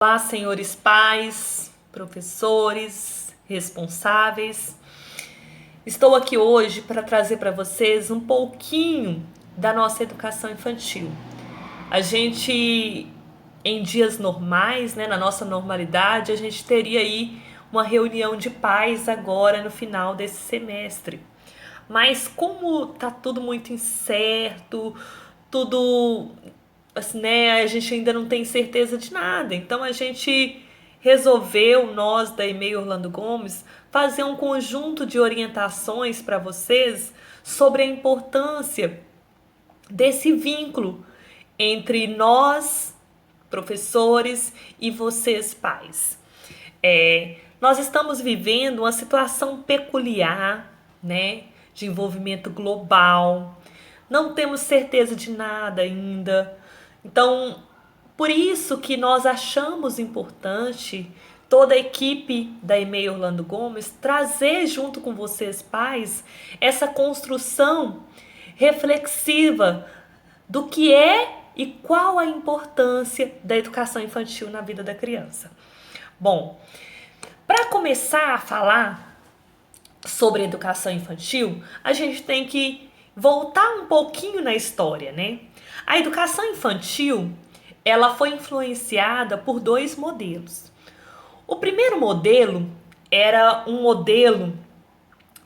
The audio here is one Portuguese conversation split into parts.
Olá, senhores pais, professores, responsáveis. Estou aqui hoje para trazer para vocês um pouquinho da nossa educação infantil. A gente, em dias normais, na nossa normalidade, a gente teria aí uma reunião de pais agora no final desse semestre. Mas como tá tudo muito incerto, tudo assim, a gente ainda não tem certeza de nada. Então a gente resolveu, nós da EMEI Orlando Gomes, fazer um conjunto de orientações para vocês sobre a importância desse vínculo entre nós, professores, e vocês, pais. Nós estamos vivendo uma situação peculiar, de envolvimento global. Não temos certeza de nada ainda. Então, por isso que nós achamos importante toda a equipe da EMEI Orlando Gomes trazer junto com vocês, pais, essa construção reflexiva do que é e qual a importância da educação infantil na vida da criança. Bom, para começar a falar sobre educação infantil, a gente tem que voltar um pouquinho na história, A educação infantil, ela foi influenciada por dois modelos. O primeiro modelo era um modelo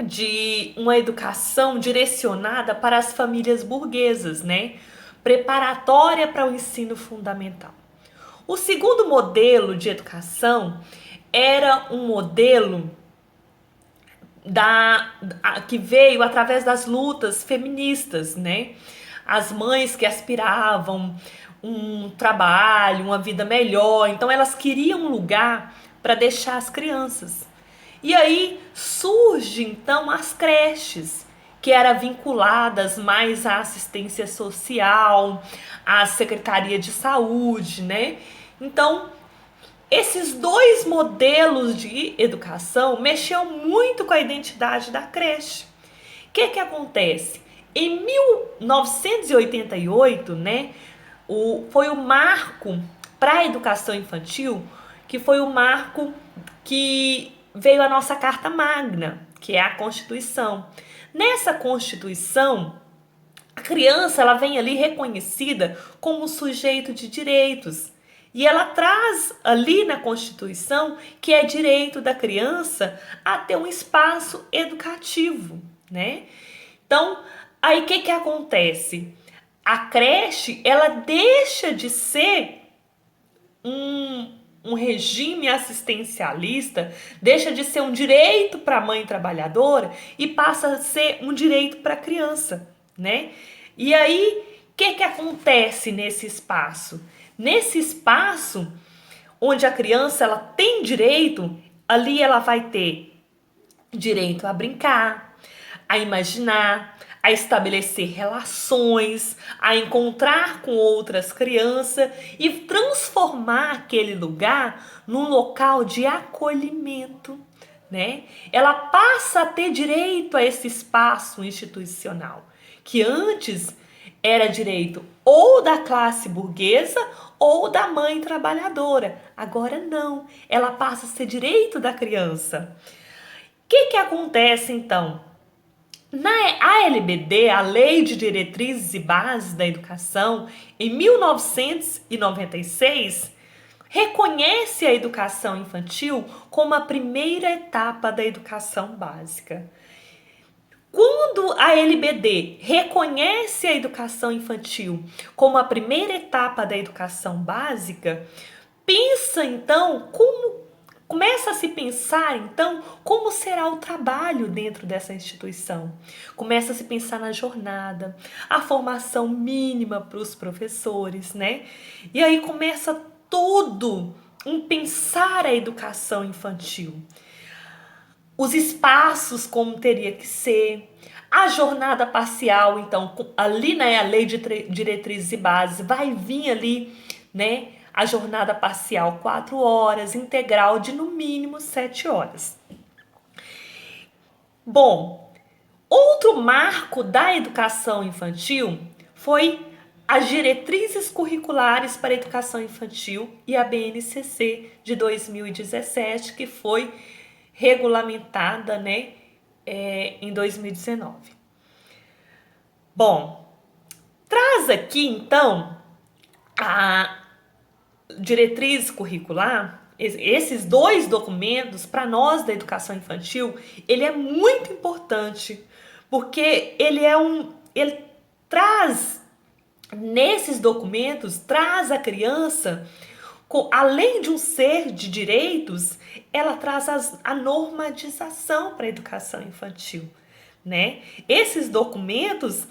de uma educação direcionada para as famílias burguesas, preparatória para o ensino fundamental. O segundo modelo de educação era um modelo que veio através das lutas feministas, As mães que aspiravam um trabalho, uma vida melhor, então elas queriam um lugar para deixar as crianças. E aí surge então as creches, que eram vinculadas mais à assistência social, à Secretaria de Saúde, Então, esses dois modelos de educação mexiam muito com a identidade da creche. O que acontece? Em 1988, foi o marco para a educação infantil, que foi o marco que veio a nossa Carta Magna, que é a Constituição. Nessa Constituição, a criança ela vem ali reconhecida como sujeito de direitos. E ela traz ali na Constituição que é direito da criança a ter um espaço educativo, Então, aí o que acontece? A creche, ela deixa de ser um regime assistencialista, deixa de ser um direito para a mãe trabalhadora e passa a ser um direito para a criança, E aí, o que acontece nesse espaço? Nesse espaço, onde a criança ela tem direito, ali ela vai ter direito a brincar, a imaginar, a estabelecer relações, a encontrar com outras crianças e transformar aquele lugar num local de acolhimento, Ela passa a ter direito a esse espaço institucional, que antes era direito ou da classe burguesa ou da mãe trabalhadora. Agora não, ela passa a ser direito da criança. O que acontece então? Na ALBD, a Lei de Diretrizes e Bases da Educação, em 1996, reconhece a educação infantil como a primeira etapa da educação básica. Quando a LBD reconhece a educação infantil como a primeira etapa da educação básica, começa a se pensar então como será o trabalho dentro dessa instituição. Começa a se pensar na jornada, a formação mínima para os professores, E aí começa tudo em pensar a educação infantil. Os espaços como teria que ser, a jornada parcial, então, ali a Lei de Diretrizes e Bases, vai vir ali, a jornada parcial 4 horas, integral de no mínimo 7 horas. Bom, outro marco da educação infantil foi as diretrizes curriculares para a educação infantil e a BNCC de 2017, que foi regulamentada, né, em 2019. Bom, traz aqui então a diretriz curricular. Esses dois documentos, para nós da educação infantil, ele é muito importante, porque ele traz, nesses documentos, traz a criança, além de um ser de direitos, ela traz a normatização para a educação infantil, né? Esses documentos,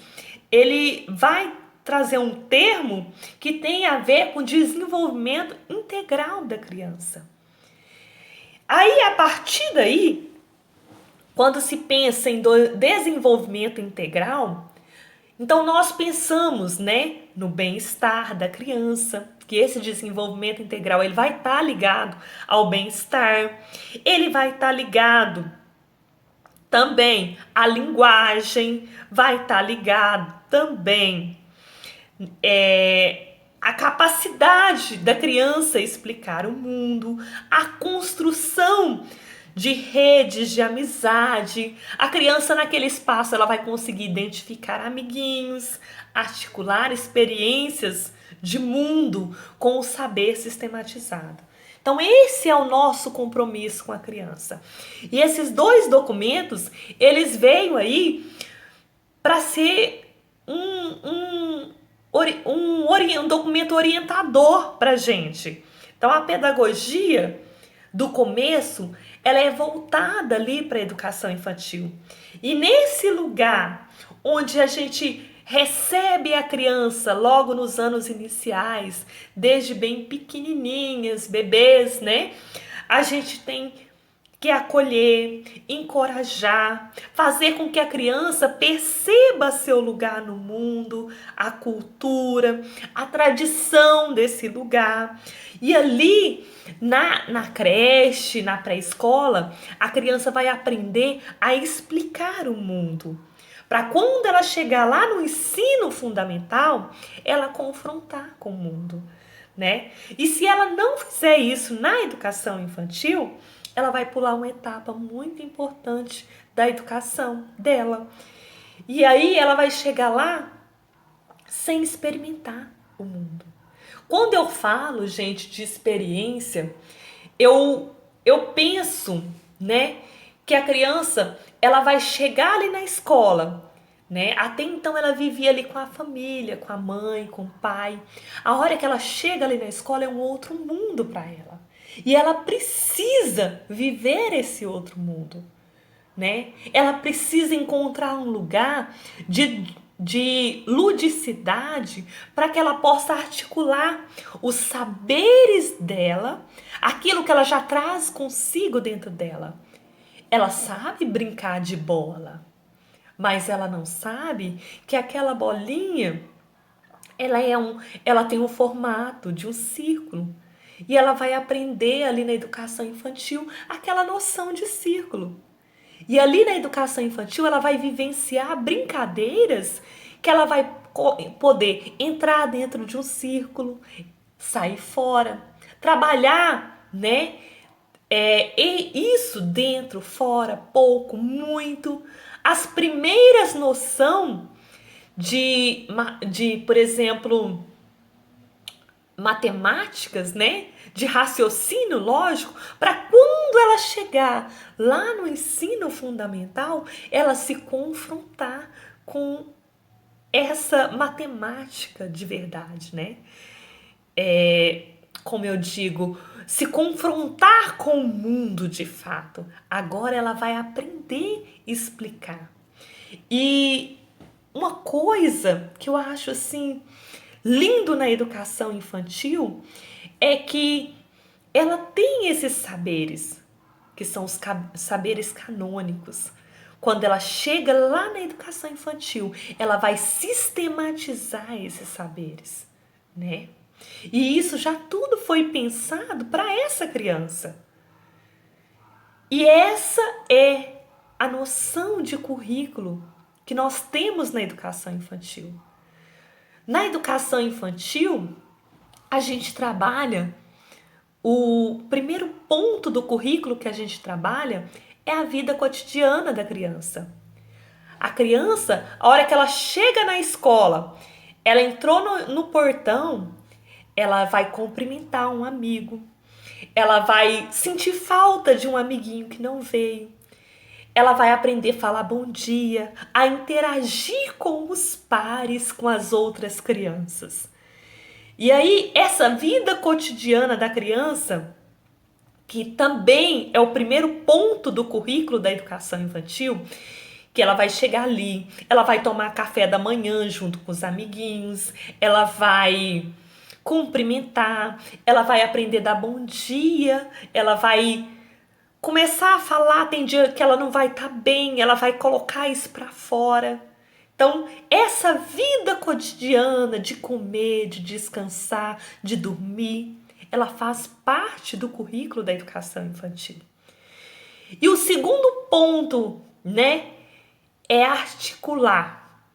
ele vai trazer um termo que tem a ver com desenvolvimento integral da criança. Aí, a partir daí, quando se pensa em desenvolvimento integral, então nós pensamos, né, no bem-estar da criança, que esse desenvolvimento integral ele vai estar ligado ao bem-estar, ele vai estar ligado também à linguagem, vai estar ligado também a capacidade da criança explicar o mundo, a construção de redes de amizade. A criança naquele espaço ela vai conseguir identificar amiguinhos, articular experiências de mundo com o saber sistematizado. Então esse é o nosso compromisso com a criança. E esses dois documentos, eles veio aí para ser um documento orientador para a gente. Então a pedagogia do começo, ela é voltada ali para a educação infantil. E nesse lugar onde a gente recebe a criança logo nos anos iniciais, desde bem pequenininhas, bebês, né? A gente tem que acolher, encorajar, fazer com que a criança perceba seu lugar no mundo, a cultura, a tradição desse lugar. E ali, na creche, na pré-escola, a criança vai aprender a explicar o mundo. Para quando ela chegar lá no ensino fundamental, ela confrontar com o mundo, né? E se ela não fizer isso na educação infantil, ela vai pular uma etapa muito importante da educação dela. E aí ela vai chegar lá sem experimentar o mundo. Quando eu falo, gente, de experiência, eu penso, né, que a criança ela vai chegar ali na escola, né? Até então ela vivia ali com a família, com a mãe, com o pai. A hora que ela chega ali na escola é um outro mundo para ela. E ela precisa viver esse outro mundo, né? Ela precisa encontrar um lugar de ludicidade para que ela possa articular os saberes dela, aquilo que ela já traz consigo dentro dela. Ela sabe brincar de bola, mas ela não sabe que aquela bolinha ela tem um formato de um círculo. E ela vai aprender ali na educação infantil aquela noção de círculo. E ali na educação infantil ela vai vivenciar brincadeiras que ela vai poder entrar dentro de um círculo, sair fora, trabalhar, né? E isso dentro, fora, pouco, muito. As primeiras noções por exemplo, matemáticas, né? De raciocínio lógico, para quando ela chegar lá no ensino fundamental, ela se confrontar com essa matemática de verdade, né? Como eu digo, se confrontar com o mundo de fato. Agora ela vai aprender a explicar. E uma coisa que eu acho assim lindo na educação infantil é que ela tem esses saberes, que são os saberes canônicos. Quando ela chega lá na educação infantil, ela vai sistematizar esses saberes, né? E isso já tudo foi pensado para essa criança. E essa é a noção de currículo que nós temos na educação infantil. Na educação infantil, a gente trabalha, o primeiro ponto do currículo que a gente trabalha é a vida cotidiana da criança. A criança, a hora que ela chega na escola, ela entrou no portão, ela vai cumprimentar um amigo, ela vai sentir falta de um amiguinho que não veio, ela vai aprender a falar bom dia, a interagir com os pares, com as outras crianças. E aí, essa vida cotidiana da criança, que também é o primeiro ponto do currículo da educação infantil, que ela vai chegar ali, ela vai tomar café da manhã junto com os amiguinhos, ela vai cumprimentar, ela vai aprender a dar bom dia, ela vai começar a falar, tem dia que ela não vai estar bem, ela vai colocar isso para fora. Então, essa vida cotidiana de comer, de descansar, de dormir, ela faz parte do currículo da educação infantil. E o segundo ponto, né, é articular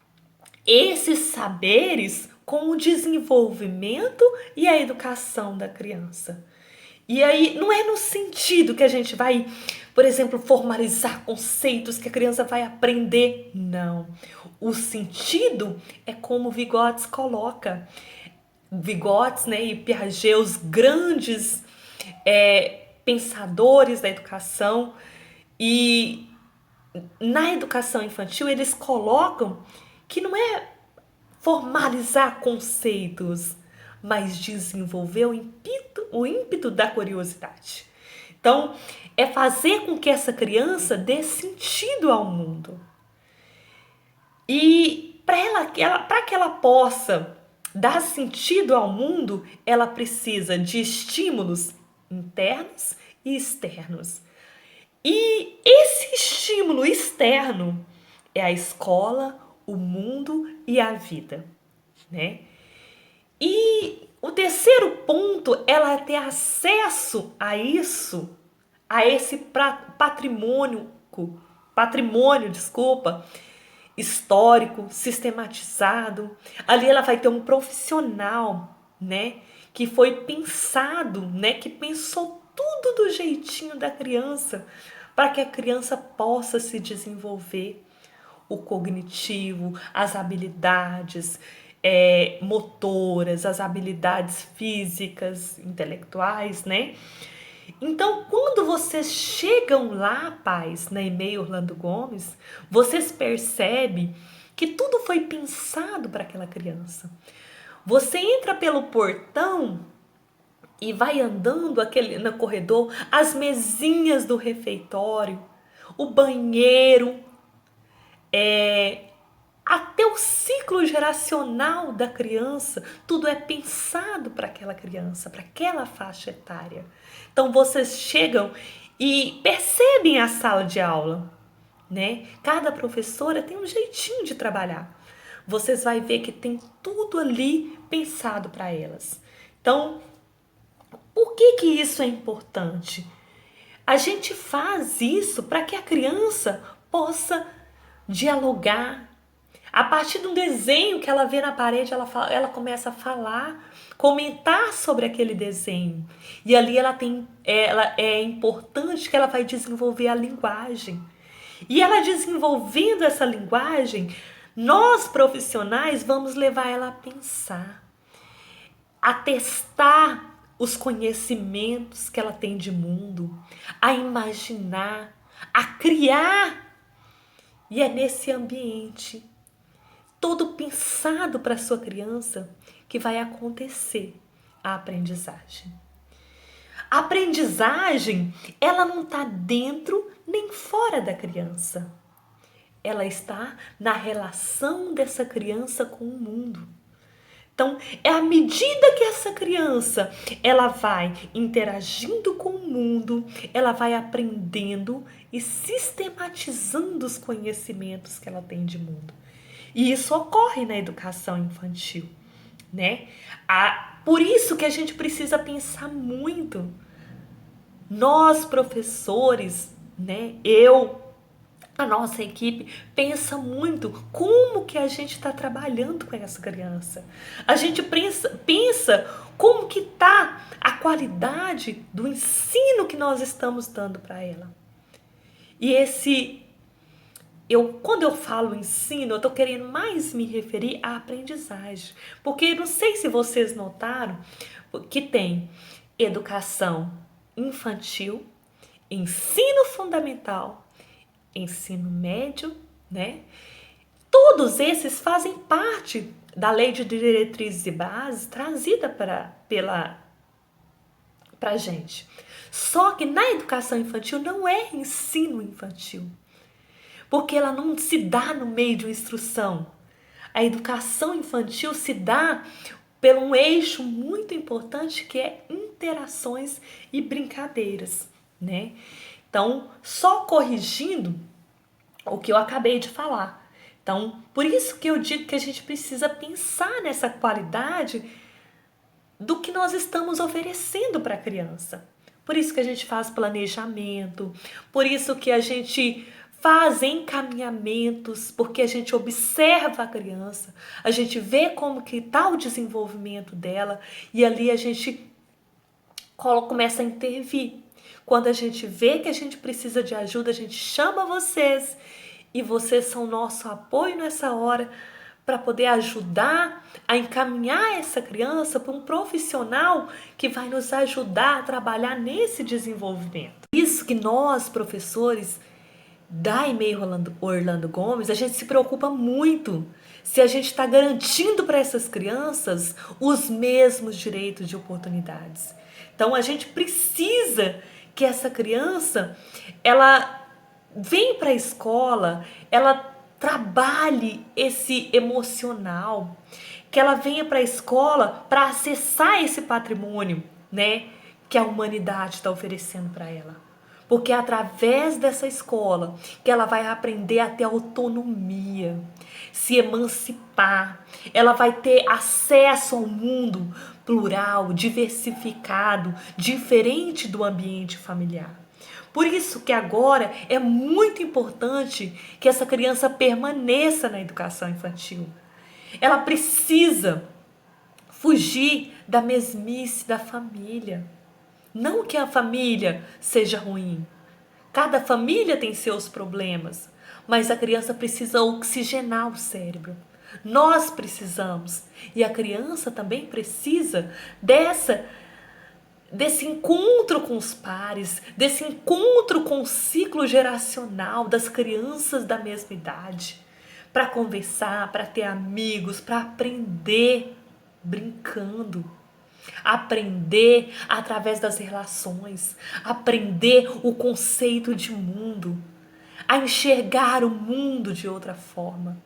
esses saberes com o desenvolvimento e a educação da criança. E aí, não é no sentido que a gente vai, por exemplo, formalizar conceitos que a criança vai aprender. Não. O sentido é como Vygotsky coloca. Vygotsky, né, e Piaget, os grandes pensadores da educação. E na educação infantil, eles colocam que não é formalizar conceitos, mas desenvolver o ímpeto da curiosidade. Então, é fazer com que essa criança dê sentido ao mundo. E para que ela possa dar sentido ao mundo, ela precisa de estímulos internos e externos. E esse estímulo externo é a escola, o mundo e a vida, né? E o terceiro ponto, ela ter acesso a isso, a esse patrimônio, histórico, sistematizado. Ali ela vai ter um profissional, né, que foi pensado, né, que pensou tudo do jeitinho da criança, para que a criança possa se desenvolver, o cognitivo, as habilidades motoras, as habilidades físicas, intelectuais, né? Então, quando vocês chegam lá, pais, na EMEI Orlando Gomes, vocês percebem que tudo foi pensado para aquela criança. Você entra pelo portão e vai andando no corredor, as mesinhas do refeitório, o banheiro, até o ciclo geracional da criança, tudo é pensado para aquela criança, para aquela faixa etária. Então vocês chegam e percebem a sala de aula, né? Cada professora tem um jeitinho de trabalhar. Vocês vão ver que tem tudo ali pensado para elas. Então, por que isso é importante? A gente faz isso para que a criança possa dialogar. A partir de um desenho que ela vê na parede, ela começa a falar, comentar sobre aquele desenho. E ali ela é importante que ela vai desenvolver a linguagem. E ela desenvolvendo essa linguagem, nós profissionais vamos levar ela a pensar, a testar os conhecimentos que ela tem de mundo, a imaginar, a criar. E é nesse ambiente todo pensado para a sua criança que vai acontecer a aprendizagem. A aprendizagem, ela não está dentro nem fora da criança. Ela está na relação dessa criança com o mundo. Então, é à medida que essa criança ela vai interagindo com o mundo, ela vai aprendendo e sistematizando os conhecimentos que ela tem de mundo. E isso ocorre na educação infantil, né? Por isso que a gente precisa pensar muito. Nós, professores, né? Eu, a nossa equipe pensa muito como que a gente está trabalhando com essa criança. A gente pensa como que está a qualidade do ensino que nós estamos dando para ela. E quando eu falo ensino, eu estou querendo mais me referir à aprendizagem. Porque não sei se vocês notaram que tem educação infantil, ensino fundamental, ensino médio, né? Todos esses fazem parte da Lei de Diretrizes e Bases trazida para a gente. Só que na educação infantil não é ensino infantil, porque ela não se dá no meio de uma instrução. A educação infantil se dá por um eixo muito importante que é interações e brincadeiras, né? Então, só corrigindo o que eu acabei de falar. Então, por isso que eu digo que a gente precisa pensar nessa qualidade do que nós estamos oferecendo para a criança. Por isso que a gente faz planejamento, por isso que a gente faz encaminhamentos, porque a gente observa a criança, a gente vê como que está o desenvolvimento dela e ali a gente começa a intervir. Quando a gente vê que a gente precisa de ajuda, a gente chama vocês e vocês são nosso apoio nessa hora para poder ajudar a encaminhar essa criança para um profissional que vai nos ajudar a trabalhar nesse desenvolvimento. Isso que nós, professores da EMEI Orlando Gomes, a gente se preocupa muito se a gente está garantindo para essas crianças os mesmos direitos de oportunidades. Então a gente precisa que essa criança, ela vem para a escola, ela trabalhe esse emocional, que ela venha para a escola para acessar esse patrimônio, né, que a humanidade está oferecendo para ela. Porque é através dessa escola que ela vai aprender a ter autonomia, se emancipar, ela vai ter acesso ao mundo plural, diversificado, diferente do ambiente familiar. Por isso que agora é muito importante que essa criança permaneça na educação infantil. Ela precisa fugir da mesmice da família. Não que a família seja ruim. Cada família tem seus problemas, mas a criança precisa oxigenar o cérebro. Nós precisamos e a criança também precisa desse encontro com os pares, desse encontro com o ciclo geracional das crianças da mesma idade, para conversar, para ter amigos, para aprender brincando, aprender através das relações, aprender o conceito de mundo, a enxergar o mundo de outra forma.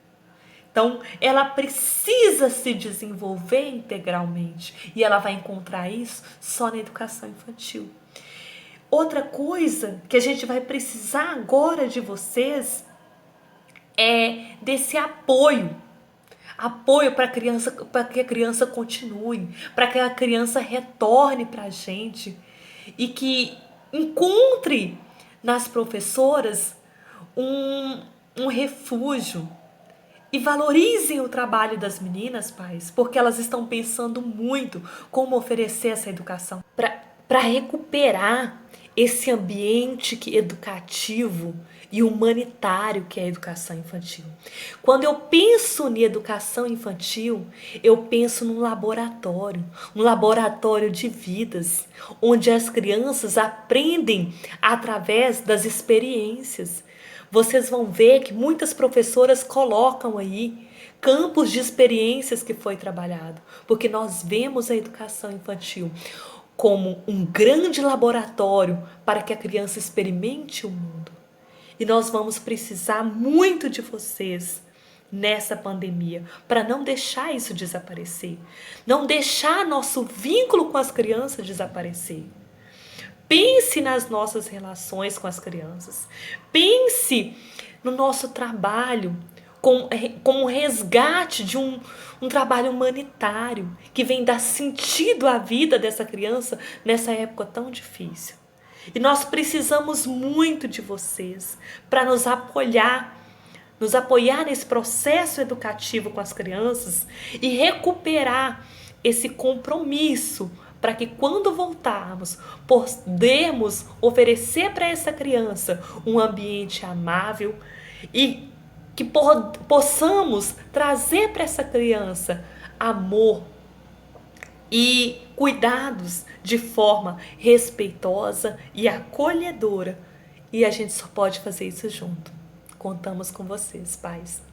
Então, ela precisa se desenvolver integralmente e ela vai encontrar isso só na educação infantil. Outra coisa que a gente vai precisar agora de vocês é desse apoio para que a criança continue, para que a criança retorne para a gente e que encontre nas professoras um refúgio. E valorizem o trabalho das meninas, pais, porque elas estão pensando muito como oferecer essa educação para recuperar esse ambiente educativo e humanitário que é a educação infantil. Quando eu penso em educação infantil, eu penso num laboratório, um laboratório de vidas, onde as crianças aprendem através das experiências. Vocês vão ver que muitas professoras colocam aí campos de experiências que foi trabalhado, porque nós vemos a educação infantil como um grande laboratório para que a criança experimente o mundo. E nós vamos precisar muito de vocês nessa pandemia para não deixar isso desaparecer, não deixar nosso vínculo com as crianças desaparecer. Pense nas nossas relações com as crianças. Pense no nosso trabalho como resgate de um trabalho humanitário que vem dar sentido à vida dessa criança nessa época tão difícil. E nós precisamos muito de vocês para nos apoiar nesse processo educativo com as crianças e recuperar esse compromisso para que quando voltarmos, podemos oferecer para essa criança um ambiente amável e que possamos trazer para essa criança amor e cuidados de forma respeitosa e acolhedora. E a gente só pode fazer isso junto. Contamos com vocês, pais.